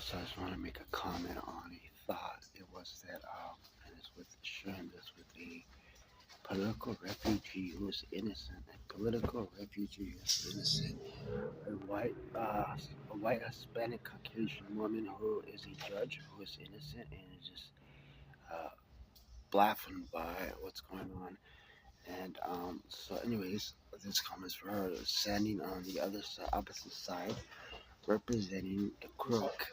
So I just want to make a comment on a thought. It was that, and it's with sharing this with a political refugee who is innocent. A political refugee who is innocent. A white Hispanic Caucasian woman who is a judge who is innocent and is just uh, bluffing by what's going on. And so, anyways, this comment is for her standing on the other side, opposite side, representing the crook.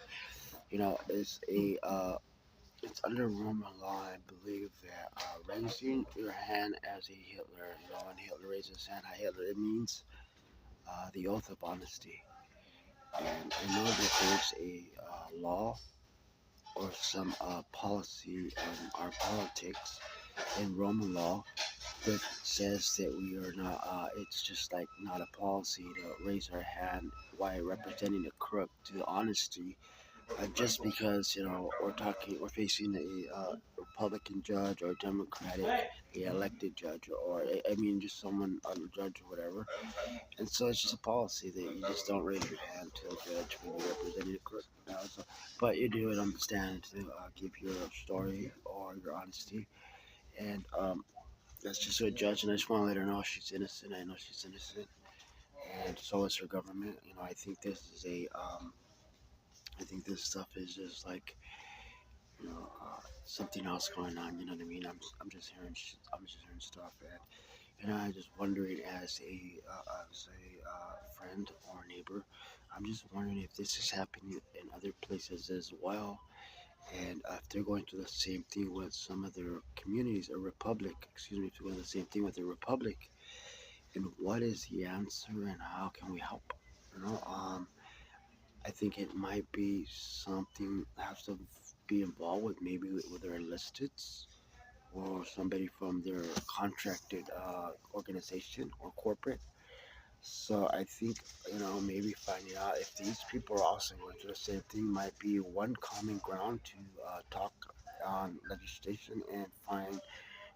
Is a it's under Roman law, I believe, that raising your hand as a Hitler, when Hitler raised his hand, Hitler, it means the oath of honesty. And I know that there's a law or some policy in our politics in Roman law that says that we are not, it's just like not a policy to raise our hand while representing a crook to honesty, just because we're facing a Republican judge or Democratic, the elected judge, or I mean just someone a judge or whatever, and so it's just a policy that you just don't raise your hand to a judge when you're representing a court. But you do it on the stand to give your story or your honesty, and that's just a judge, and I just want to let her know she's innocent. I know she's innocent, and so is her government. I think this is I think this stuff is just like something else going on. You know what I mean? I'm just hearing I'm just hearing stuff, and I just wondering as a friend or neighbor, I'm just wondering if this is happening in other places as well, and if they're going through the same thing with some of their communities or republic. Excuse me, if they're going through the same thing with the republic, and what is the answer, and how can we help? I think it might be something that has to be involved with maybe with their enlisted or somebody from their contracted organization or corporate. So I think maybe finding out if these people are also going through the same thing might be one common ground to talk on legislation and find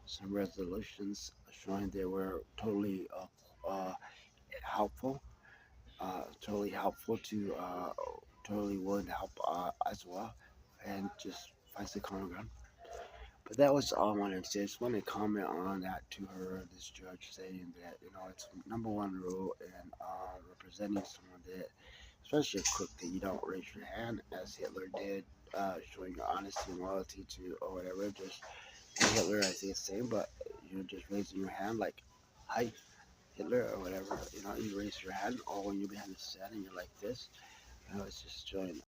some resolutions showing they were helpful, totally helpful to totally willing to help as well, and just find some common ground. But that was all I wanted to say. I just wanted to comment on that to her, this judge, saying that, it's number one rule in representing someone that, especially a crook, that you don't raise your hand as Hitler did, showing your honesty and loyalty to, or whatever. Just Hitler, I think it's the same, but you're just raising your hand like, hi, Hitler, or whatever. You raise your hand, or when you're behind the stand and you're like this, it's just showing